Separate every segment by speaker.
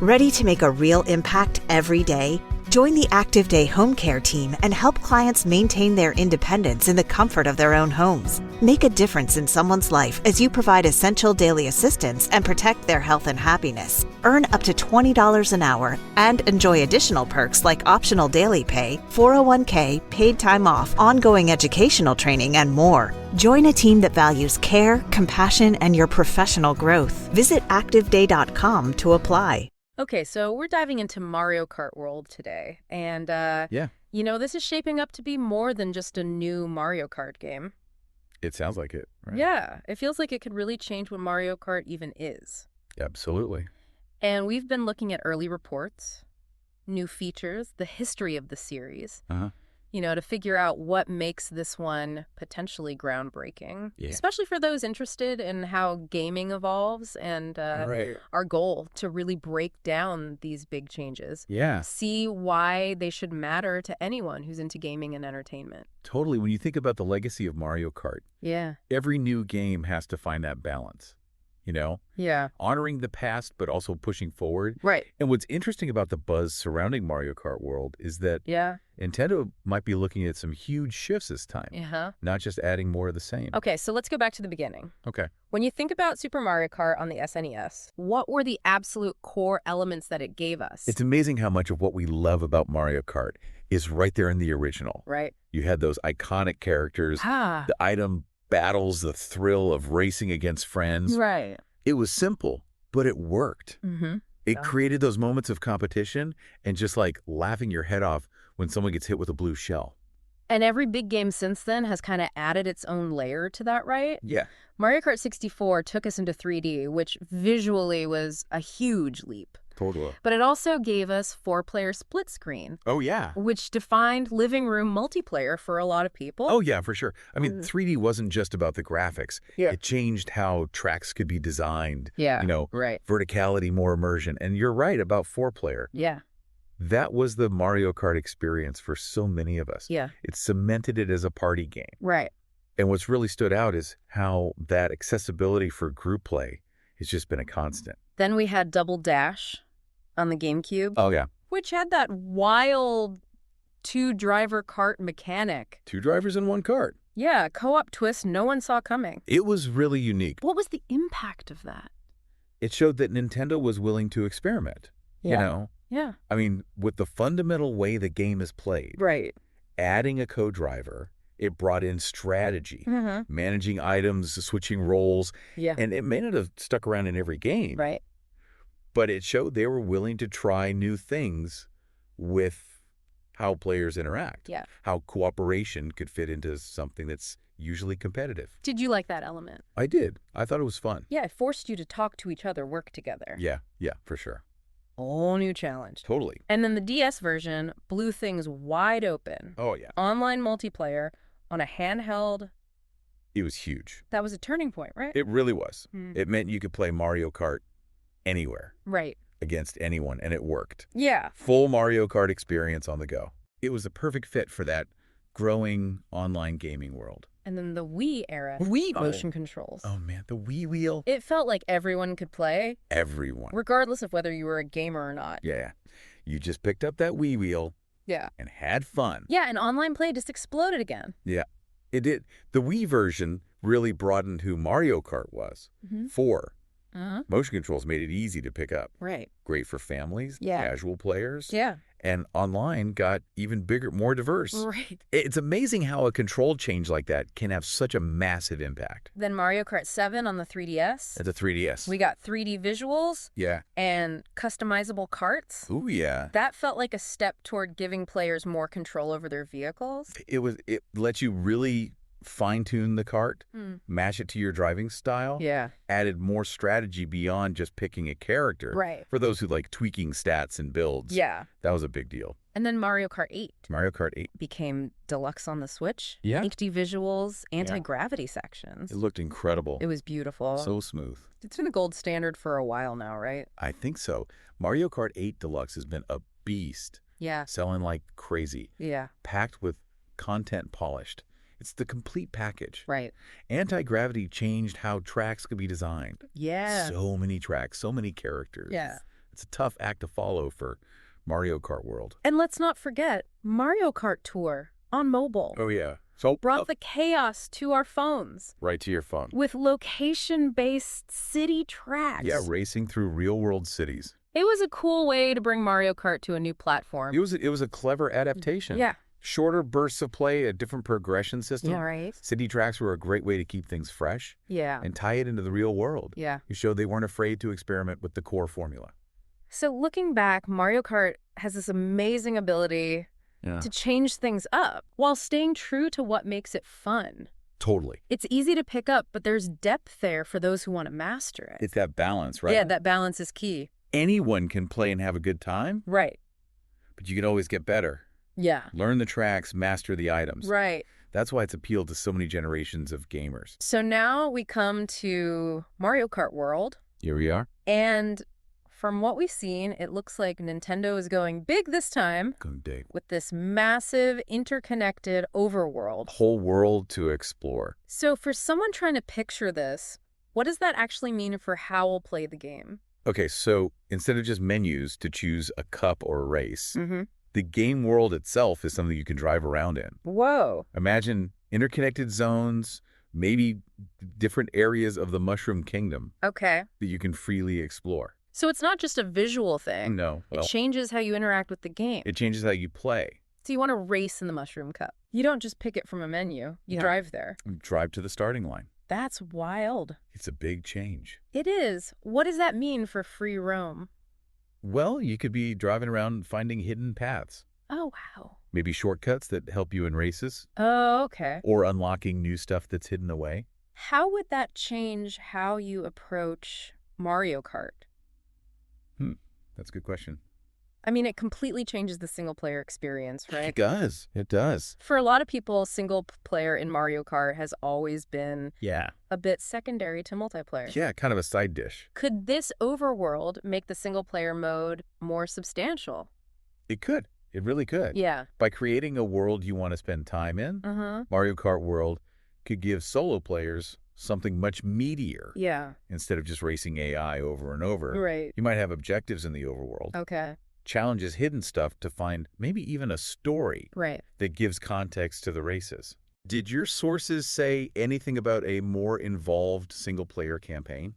Speaker 1: Ready to make a real impact every day? Join the Active Day Home Care team and help clients maintain their independence in the comfort of their own homes. Make a difference in someone's life as you provide essential daily assistance and protect their health and happiness. Earn up to $20 an hour and enjoy additional perks like optional daily pay, 401k, paid time off, ongoing educational training, and more. Join a team that values care, compassion, and your professional growth. Visit activeday.com to apply.
Speaker 2: Okay, so we're diving into Mario Kart World today, and this is shaping up to be more than just a new Mario Kart game.
Speaker 3: It sounds like it, right?
Speaker 2: Yeah, it feels like it could really change what Mario Kart even is.
Speaker 3: Absolutely.
Speaker 2: And we've been looking at early reports, new features, the history of the series, to figure out what makes this one potentially groundbreaking, especially for those interested in how gaming evolves and our goal to really break down these big changes.
Speaker 3: Yeah.
Speaker 2: See why they should matter to anyone who's into gaming and entertainment.
Speaker 3: Totally. When you think about the legacy of Mario Kart, every new game has to find that balance, honoring the past, but also pushing forward.
Speaker 2: Right.
Speaker 3: And what's interesting about the buzz surrounding Mario Kart World is that Nintendo might be looking at some huge shifts this time, not just adding more of the same.
Speaker 2: Okay, so let's go back to the beginning.
Speaker 3: Okay.
Speaker 2: When you think about Super Mario Kart on the SNES, what were the absolute core elements that it gave us?
Speaker 3: It's amazing how much of what we love about Mario Kart is right there in the original.
Speaker 2: Right.
Speaker 3: You had those iconic characters, the item battles, the thrill of racing against friends.
Speaker 2: Right.
Speaker 3: It was simple, but it worked. It created those moments of competition and just like laughing your head off when someone gets hit with a blue shell.
Speaker 2: And every big game since then has kind of added its own layer to that, right?
Speaker 3: Yeah.
Speaker 2: Mario Kart 64 took us into 3D, which visually was a huge leap.
Speaker 3: Totally.
Speaker 2: But it also gave us 4-player split screen.
Speaker 3: Oh, yeah.
Speaker 2: Which defined living room multiplayer for a lot of people.
Speaker 3: Oh, yeah, for sure. I mean, 3D wasn't just about the graphics.
Speaker 2: Yeah.
Speaker 3: It changed how tracks could be designed.
Speaker 2: Yeah, right.
Speaker 3: Verticality, more immersion. And you're right about 4-player.
Speaker 2: Yeah.
Speaker 3: That was the Mario Kart experience for so many of us.
Speaker 2: Yeah.
Speaker 3: It cemented it as a party game.
Speaker 2: Right.
Speaker 3: And what's really stood out is how that accessibility for group play has just been a constant.
Speaker 2: Then we had Double Dash on the GameCube.
Speaker 3: Oh, yeah.
Speaker 2: Which had that wild 2-driver kart mechanic.
Speaker 3: 2 drivers in 1 kart.
Speaker 2: Yeah, co-op twist no one saw coming.
Speaker 3: It was really unique.
Speaker 2: What was the impact of that?
Speaker 3: It showed that Nintendo was willing to experiment,
Speaker 2: Yeah.
Speaker 3: I mean, with the fundamental way the game is played.
Speaker 2: Right.
Speaker 3: Adding a co-driver, it brought in strategy, managing items, switching roles.
Speaker 2: Yeah.
Speaker 3: And it may not have stuck around in every game.
Speaker 2: Right.
Speaker 3: But it showed they were willing to try new things with how players interact.
Speaker 2: Yeah.
Speaker 3: How cooperation could fit into something that's usually competitive.
Speaker 2: Did you like that element?
Speaker 3: I did. I thought it was fun.
Speaker 2: Yeah, it forced you to talk to each other, work together.
Speaker 3: Yeah, for sure.
Speaker 2: Whole new challenge.
Speaker 3: Totally.
Speaker 2: And then the DS version blew things wide open.
Speaker 3: Oh, yeah.
Speaker 2: Online multiplayer on a handheld.
Speaker 3: It was huge.
Speaker 2: That was a turning point, right?
Speaker 3: It really was. It meant you could play Mario Kart anywhere.
Speaker 2: Right.
Speaker 3: Against anyone, and it worked.
Speaker 2: Yeah.
Speaker 3: Full Mario Kart experience on the go. It was a perfect fit for that growing online gaming world.
Speaker 2: And then the Wii era. Motion controls.
Speaker 3: Oh, man. The Wii wheel.
Speaker 2: It felt like everyone could play.
Speaker 3: Everyone.
Speaker 2: Regardless of whether you were a gamer or not.
Speaker 3: Yeah. You just picked up that Wii wheel.
Speaker 2: Yeah.
Speaker 3: And had fun.
Speaker 2: Yeah, and online play just exploded again.
Speaker 3: Yeah. It did. The Wii version really broadened who Mario Kart was. 4. Motion controls made it easy to pick up.
Speaker 2: Right.
Speaker 3: Great for families,
Speaker 2: Yeah.
Speaker 3: casual players.
Speaker 2: Yeah.
Speaker 3: And online got even bigger, more diverse.
Speaker 2: Right.
Speaker 3: It's amazing how a control change like that can have such a massive impact.
Speaker 2: Then Mario Kart 7 on the 3DS.
Speaker 3: At the 3DS.
Speaker 2: We got 3D visuals.
Speaker 3: Yeah.
Speaker 2: And customizable karts.
Speaker 3: Ooh, yeah.
Speaker 2: That felt like a step toward giving players more control over their vehicles.
Speaker 3: It lets you really fine-tune the kart, match it to your driving style.
Speaker 2: Yeah.
Speaker 3: Added more strategy beyond just picking a character.
Speaker 2: Right.
Speaker 3: For those who like tweaking stats and builds.
Speaker 2: Yeah.
Speaker 3: That was a big deal.
Speaker 2: And then Mario Kart 8.
Speaker 3: Mario Kart 8.
Speaker 2: Became deluxe on the Switch.
Speaker 3: Yeah.
Speaker 2: HD visuals, anti-gravity sections.
Speaker 3: It looked incredible.
Speaker 2: It was beautiful.
Speaker 3: So smooth.
Speaker 2: It's been the gold standard for a while now, right?
Speaker 3: I think so. Mario Kart 8 Deluxe has been a beast.
Speaker 2: Yeah.
Speaker 3: Selling like crazy.
Speaker 2: Yeah.
Speaker 3: Packed with content polished. It's the complete package.
Speaker 2: Right.
Speaker 3: Anti-gravity changed how tracks could be designed.
Speaker 2: Yeah.
Speaker 3: So many tracks, so many characters.
Speaker 2: Yeah.
Speaker 3: It's a tough act to follow for Mario Kart World.
Speaker 2: And let's not forget Mario Kart Tour on mobile.
Speaker 3: Oh, yeah. So
Speaker 2: brought the chaos to our phones.
Speaker 3: Right to your phone.
Speaker 2: With location-based city tracks.
Speaker 3: Yeah, racing through real-world cities.
Speaker 2: It was a cool way to bring Mario Kart to a new platform.
Speaker 3: It was a clever adaptation.
Speaker 2: Yeah.
Speaker 3: Shorter bursts of play, a different progression system.
Speaker 2: Yeah, right.
Speaker 3: City tracks were a great way to keep things fresh.
Speaker 2: Yeah.
Speaker 3: And tie it into the real world.
Speaker 2: Yeah.
Speaker 3: You showed they weren't afraid to experiment with the core formula.
Speaker 2: So looking back, Mario Kart has this amazing ability to change things up while staying true to what makes it fun.
Speaker 3: Totally.
Speaker 2: It's easy to pick up, but there's depth there for those who want to master it.
Speaker 3: It's that balance, right?
Speaker 2: Yeah, that balance is key.
Speaker 3: Anyone can play and have a good time.
Speaker 2: Right.
Speaker 3: But you can always get better.
Speaker 2: Yeah.
Speaker 3: Learn the tracks, master the items.
Speaker 2: Right.
Speaker 3: That's why it's appealed to so many generations of gamers.
Speaker 2: So now we come to Mario Kart World.
Speaker 3: Here we are.
Speaker 2: And from what we've seen, it looks like Nintendo is going big this time.
Speaker 3: Going big.
Speaker 2: With this massive, interconnected overworld.
Speaker 3: Whole world to explore.
Speaker 2: So for someone trying to picture this, what does that actually mean for how we'll play the game?
Speaker 3: Okay, so instead of just menus to choose a cup or a race, the game world itself is something you can drive around in.
Speaker 2: Whoa.
Speaker 3: Imagine interconnected zones, maybe different areas of the Mushroom Kingdom.
Speaker 2: Okay.
Speaker 3: That you can freely explore.
Speaker 2: So it's not just a visual thing.
Speaker 3: No.
Speaker 2: Well, it changes how you interact with the game.
Speaker 3: It changes how you play.
Speaker 2: So you want to race in the Mushroom Cup. You don't just pick it from a menu. You drive there.
Speaker 3: Drive to the starting line.
Speaker 2: That's wild.
Speaker 3: It's a big change.
Speaker 2: It is. What does that mean for free roam?
Speaker 3: Well, you could be driving around finding hidden paths.
Speaker 2: Oh, wow.
Speaker 3: Maybe shortcuts that help you in races.
Speaker 2: Oh, okay.
Speaker 3: Or unlocking new stuff that's hidden away.
Speaker 2: How would that change how you approach Mario Kart?
Speaker 3: That's a good question.
Speaker 2: I mean, it completely changes the single-player experience, right?
Speaker 3: It does. It does.
Speaker 2: For a lot of people, single-player in Mario Kart has always been a bit secondary to multiplayer.
Speaker 3: Yeah, kind of a side dish.
Speaker 2: Could this overworld make the single-player mode more substantial?
Speaker 3: It could. It really could.
Speaker 2: Yeah.
Speaker 3: By creating a world you want to spend time in, Mario Kart World could give solo players something much meatier.
Speaker 2: Yeah.
Speaker 3: Instead of just racing AI over and over.
Speaker 2: Right.
Speaker 3: You might have objectives in the overworld.
Speaker 2: Okay.
Speaker 3: Challenges hidden stuff to find maybe even a story that gives context to the races. Did your sources say anything about a more involved single-player campaign?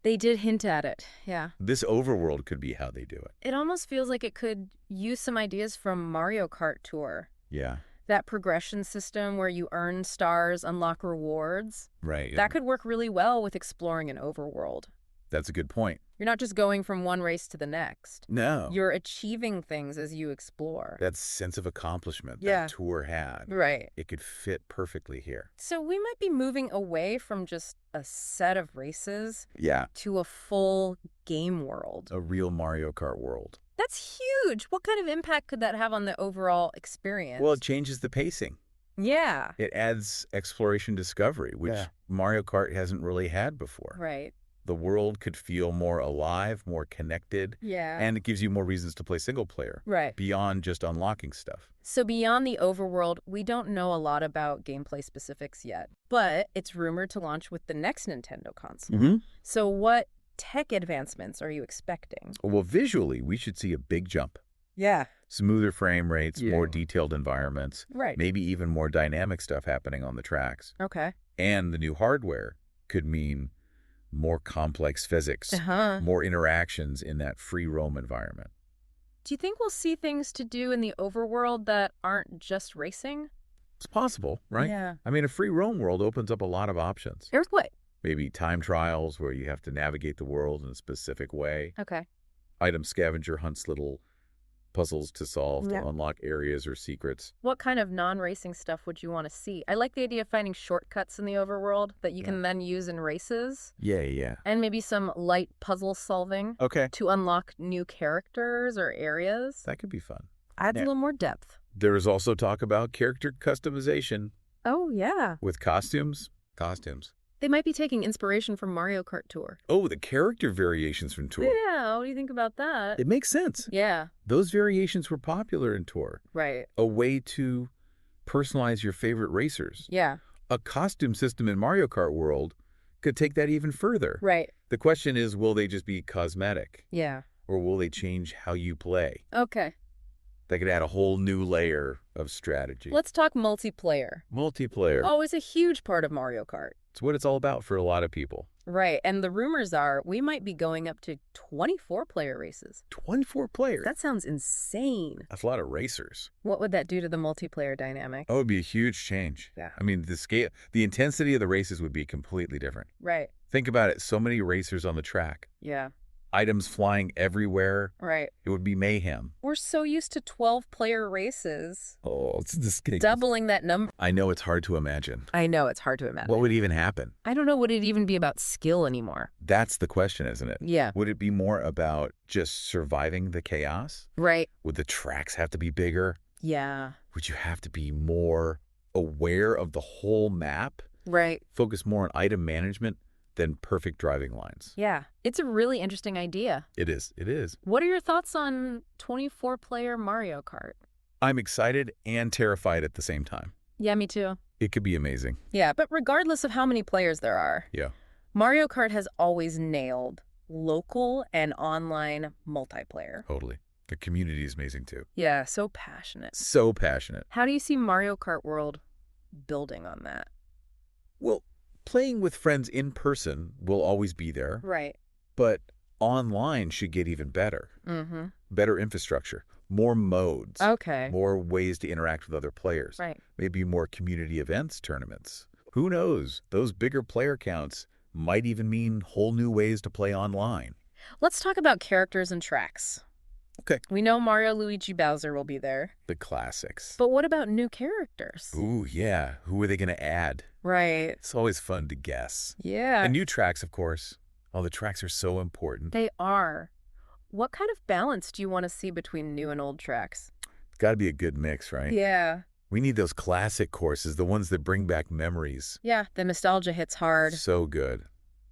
Speaker 2: They did hint at it, yeah.
Speaker 3: This overworld could be how they do it.
Speaker 2: It almost feels like it could use some ideas from Mario Kart Tour.
Speaker 3: Yeah.
Speaker 2: That progression system where you earn stars, unlock rewards.
Speaker 3: Right.
Speaker 2: That could work really well with exploring an overworld.
Speaker 3: That's a good point.
Speaker 2: You're not just going from one race to the next.
Speaker 3: No.
Speaker 2: You're achieving things as you explore.
Speaker 3: That sense of accomplishment that Tour had.
Speaker 2: Right.
Speaker 3: It could fit perfectly here.
Speaker 2: So we might be moving away from just a set of races to a full game world.
Speaker 3: A real Mario Kart world.
Speaker 2: That's huge. What kind of impact could that have on the overall experience?
Speaker 3: Well, it changes the pacing.
Speaker 2: Yeah.
Speaker 3: It adds exploration discovery, which Mario Kart hasn't really had before.
Speaker 2: Right.
Speaker 3: The world could feel more alive, more connected.
Speaker 2: Yeah.
Speaker 3: And it gives you more reasons to play single player.
Speaker 2: Right.
Speaker 3: Beyond just unlocking stuff.
Speaker 2: So beyond the overworld, we don't know a lot about gameplay specifics yet. But it's rumored to launch with the next Nintendo console. So what tech advancements are you expecting?
Speaker 3: Well, visually, we should see a big jump.
Speaker 2: Yeah.
Speaker 3: Smoother frame rates, more detailed environments.
Speaker 2: Right.
Speaker 3: Maybe even more dynamic stuff happening on the tracks.
Speaker 2: Okay.
Speaker 3: And the new hardware could mean more complex physics, more interactions in that free roam environment.
Speaker 2: Do you think we'll see things to do in the overworld that aren't just racing?
Speaker 3: It's possible, right?
Speaker 2: Yeah.
Speaker 3: I mean, a free roam world opens up a lot of options.
Speaker 2: Earthquake.
Speaker 3: Maybe time trials where you have to navigate the world in a specific way.
Speaker 2: Okay.
Speaker 3: Item scavenger hunts, little puzzles to solve to unlock areas or secrets.
Speaker 2: What kind of non-racing stuff would you want to see? I like the idea of finding shortcuts in the overworld that you can then use in races.
Speaker 3: Yeah.
Speaker 2: And maybe some light puzzle solving.
Speaker 3: Okay.
Speaker 2: To unlock new characters or areas.
Speaker 3: That could be fun.
Speaker 2: Adds a little more depth.
Speaker 3: There is also talk about character customization.
Speaker 2: Oh, yeah.
Speaker 3: With costumes.
Speaker 2: They might be taking inspiration from Mario Kart Tour.
Speaker 3: Oh, the character variations from Tour.
Speaker 2: Yeah, what do you think about that?
Speaker 3: It makes sense.
Speaker 2: Yeah.
Speaker 3: Those variations were popular in Tour.
Speaker 2: Right.
Speaker 3: A way to personalize your favorite racers.
Speaker 2: Yeah.
Speaker 3: A costume system in Mario Kart World could take that even further.
Speaker 2: Right.
Speaker 3: The question is, will they just be cosmetic?
Speaker 2: Yeah.
Speaker 3: or will they change how you play?
Speaker 2: Okay.
Speaker 3: They could add a whole new layer of strategy.
Speaker 2: Let's talk multiplayer.
Speaker 3: Multiplayer.
Speaker 2: Always a huge part of Mario Kart.
Speaker 3: It's what it's all about for a lot of people.
Speaker 2: Right, and the rumors are we might be going up to 24-player races.
Speaker 3: 24 players?
Speaker 2: That sounds insane.
Speaker 3: That's a lot of racers.
Speaker 2: What would that do to the multiplayer dynamic?
Speaker 3: Oh, it would be a huge change.
Speaker 2: Yeah.
Speaker 3: I mean, the intensity of the races would be completely different.
Speaker 2: Right.
Speaker 3: Think about it. So many racers on the track.
Speaker 2: Yeah.
Speaker 3: Items flying everywhere.
Speaker 2: Right.
Speaker 3: It would be mayhem.
Speaker 2: We're so used to 12-player races.
Speaker 3: Oh, it's just
Speaker 2: doubling that number.
Speaker 3: I know it's hard to imagine.
Speaker 2: I know it's hard to imagine.
Speaker 3: What would even happen?
Speaker 2: I don't know. Would it even be about skill anymore?
Speaker 3: That's the question, isn't it?
Speaker 2: Yeah.
Speaker 3: Would it be more about just surviving the chaos?
Speaker 2: Right.
Speaker 3: Would the tracks have to be bigger?
Speaker 2: Yeah.
Speaker 3: Would you have to be more aware of the whole map?
Speaker 2: Right.
Speaker 3: Focus more on item management than perfect driving lines.
Speaker 2: Yeah. It's a really interesting idea.
Speaker 3: It is. It is.
Speaker 2: What are your thoughts on 24-player Mario Kart?
Speaker 3: I'm excited and terrified at the same time.
Speaker 2: Yeah, me too.
Speaker 3: It could be amazing.
Speaker 2: Yeah, but regardless of how many players there are,
Speaker 3: Yeah.
Speaker 2: Mario Kart has always nailed local and online multiplayer.
Speaker 3: Totally. The community is amazing too.
Speaker 2: Yeah, so passionate.
Speaker 3: So passionate.
Speaker 2: How do you see Mario Kart World building on that?
Speaker 3: Well, playing with friends in person will always be there.
Speaker 2: Right.
Speaker 3: But online should get even better.
Speaker 2: Mm-hmm.
Speaker 3: Better infrastructure, more modes.
Speaker 2: Okay.
Speaker 3: More ways to interact with other players.
Speaker 2: Right.
Speaker 3: Maybe more community events, tournaments. Who knows? Those bigger player counts might even mean whole new ways to play online.
Speaker 2: Let's talk about characters and tracks.
Speaker 3: Okay.
Speaker 2: We know Mario, Luigi, Bowser will be there.
Speaker 3: The classics.
Speaker 2: But what about new characters?
Speaker 3: Ooh, yeah. Who are they going to add?
Speaker 2: Right.
Speaker 3: It's always fun to guess.
Speaker 2: Yeah.
Speaker 3: And new tracks, of course. Oh, the tracks are so important.
Speaker 2: They are. What kind of balance do you want to see between new and old tracks?
Speaker 3: It's got to be a good mix, right?
Speaker 2: Yeah.
Speaker 3: We need those classic courses, the ones that bring back memories.
Speaker 2: Yeah, the nostalgia hits hard.
Speaker 3: So good.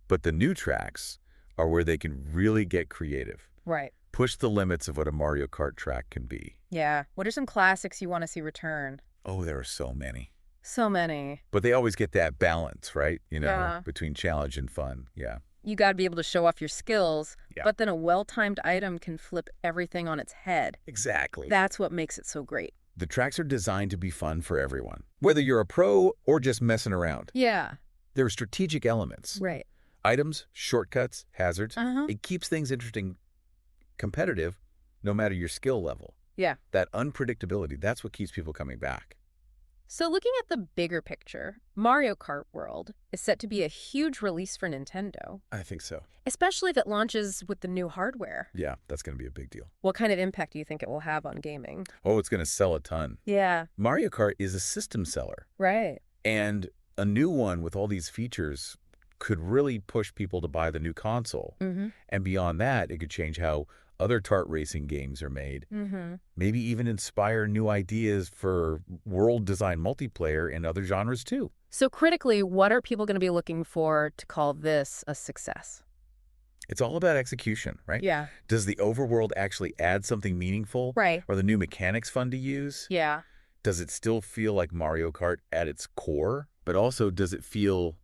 Speaker 3: But the new tracks are where they can really get creative.
Speaker 2: Right.
Speaker 3: Push the limits of what a Mario Kart track can be.
Speaker 2: Yeah. What are some classics you want to see return?
Speaker 3: Oh, there are so many.
Speaker 2: So many.
Speaker 3: But they always get that balance, right?
Speaker 2: Yeah.
Speaker 3: Between challenge and fun. Yeah.
Speaker 2: You got to be able to show off your skills,
Speaker 3: Yeah.
Speaker 2: but then a well-timed item can flip everything on its head.
Speaker 3: Exactly.
Speaker 2: That's what makes it so great.
Speaker 3: The tracks are designed to be fun for everyone, whether you're a pro or just messing around.
Speaker 2: Yeah.
Speaker 3: There are strategic elements.
Speaker 2: Right.
Speaker 3: Items, shortcuts, hazards.
Speaker 2: Uh-huh.
Speaker 3: It keeps things interesting, competitive, no matter your skill level.
Speaker 2: Yeah.
Speaker 3: That unpredictability, that's what keeps people coming back.
Speaker 2: So looking at the bigger picture, Mario Kart World is set to be a huge release for Nintendo,
Speaker 3: I think so.
Speaker 2: especially if it launches with the new hardware.
Speaker 3: Yeah, that's going to be a big deal.
Speaker 2: What kind of impact do you think it will have on gaming?
Speaker 3: Oh, it's going to sell a ton.
Speaker 2: Yeah.
Speaker 3: Mario Kart is a system seller.
Speaker 2: Right.
Speaker 3: And a new one with all these features could really push people to buy the new console.
Speaker 2: Mm-hmm.
Speaker 3: And beyond that, it could change how other kart racing games are made.
Speaker 2: Mm-hmm.
Speaker 3: Maybe even inspire new ideas for world design multiplayer in other genres too.
Speaker 2: So critically, what are people going to be looking for to call this a success?
Speaker 3: It's all about execution, right?
Speaker 2: Yeah.
Speaker 3: Does the overworld actually add something meaningful?
Speaker 2: Right.
Speaker 3: Are the new mechanics fun to use?
Speaker 2: Yeah.
Speaker 3: Does it still feel like Mario Kart at its core? But also, does it feel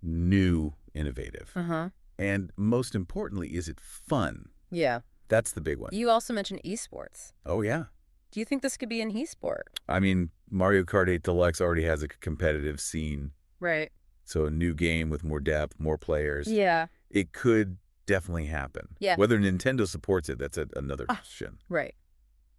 Speaker 3: new, innovative?
Speaker 2: Uh-huh.
Speaker 3: And most importantly, is it fun?
Speaker 2: Yeah.
Speaker 3: That's the big one.
Speaker 2: You also mentioned esports.
Speaker 3: Oh, yeah.
Speaker 2: Do you think this could be an esport?
Speaker 3: I mean, Mario Kart 8 Deluxe already has a competitive scene.
Speaker 2: Right.
Speaker 3: So a new game with more depth, more players.
Speaker 2: Yeah.
Speaker 3: It could definitely happen.
Speaker 2: Yeah.
Speaker 3: Whether Nintendo supports it, that's another question.
Speaker 2: Right.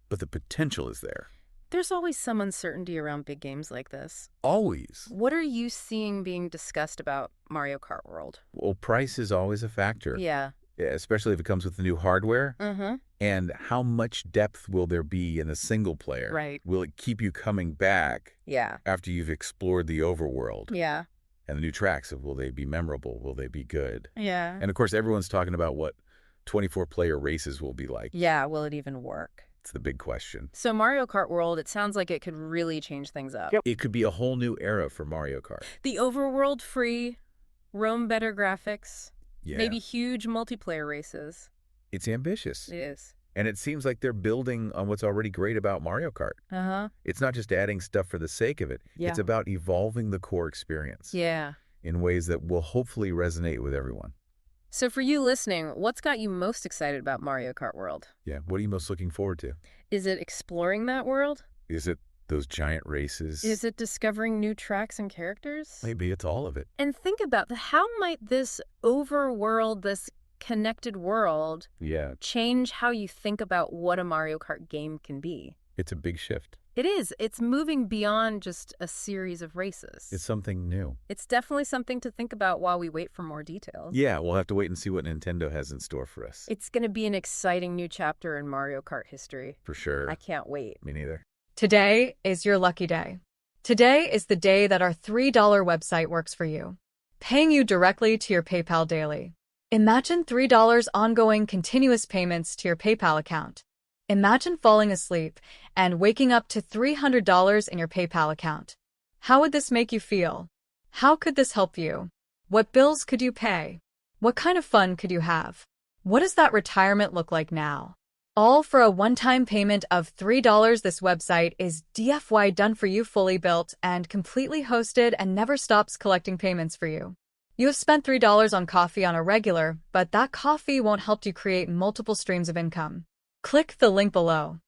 Speaker 3: But the potential is there.
Speaker 2: There's always some uncertainty around big games like this.
Speaker 3: Always.
Speaker 2: What are you seeing being discussed about Mario Kart World?
Speaker 3: Well, price is always a factor.
Speaker 2: Yeah.
Speaker 3: Especially if it comes with the new hardware.
Speaker 2: Mm-hmm.
Speaker 3: And how much depth will there be in the single player?
Speaker 2: Right.
Speaker 3: Will it keep you coming back
Speaker 2: Yeah.
Speaker 3: after you've explored the overworld?
Speaker 2: Yeah.
Speaker 3: And the new tracks, will they be memorable? Will they be good?
Speaker 2: Yeah.
Speaker 3: And of course, everyone's talking about what 24-player races will be like.
Speaker 2: Yeah. Will it even work?
Speaker 3: It's the big question.
Speaker 2: So Mario Kart World, it sounds like it could really change things up.
Speaker 3: It could be a whole new era for Mario Kart.
Speaker 2: The overworld free, roam better graphics,
Speaker 3: Yeah.
Speaker 2: maybe huge multiplayer races.
Speaker 3: It's ambitious.
Speaker 2: It is.
Speaker 3: And it seems like they're building on what's already great about Mario Kart.
Speaker 2: Uh-huh.
Speaker 3: It's not just adding stuff for the sake of it.
Speaker 2: Yeah.
Speaker 3: It's about evolving the core experience
Speaker 2: Yeah.
Speaker 3: in ways that will hopefully resonate with everyone.
Speaker 2: So for you listening, what's got you most excited about Mario Kart World?
Speaker 3: Yeah, what are you most looking forward to?
Speaker 2: Is it exploring that world?
Speaker 3: Is it those giant races?
Speaker 2: Is it discovering new tracks and characters?
Speaker 3: Maybe it's all of it.
Speaker 2: And think about how might this overworld, this connected world, change how you think about what a Mario Kart game can be?
Speaker 3: It's a big shift.
Speaker 2: It is. It's moving beyond just a series of races.
Speaker 3: It's something new.
Speaker 2: It's definitely something to think about while we wait for more details.
Speaker 3: Yeah, we'll have to wait and see what Nintendo has in store for us.
Speaker 2: It's going to be an exciting new chapter in Mario Kart history.
Speaker 3: For sure.
Speaker 2: I can't wait.
Speaker 3: Me neither.
Speaker 4: Today is your lucky day. Today is the day that our $3 website works for you, paying you directly to your PayPal daily. Imagine $3 ongoing continuous payments to your PayPal account. Imagine falling asleep and waking up to $300 in your PayPal account. How would this make you feel? How could this help you? What bills could you pay? What kind of fun could you have? What does that retirement look like now? All for a one-time payment of $3. This website is DFY done for you, fully built and completely hosted, and never stops collecting payments for you. You have spent $3 on coffee on a regular, but that coffee won't help you create multiple streams of income. Click the link below.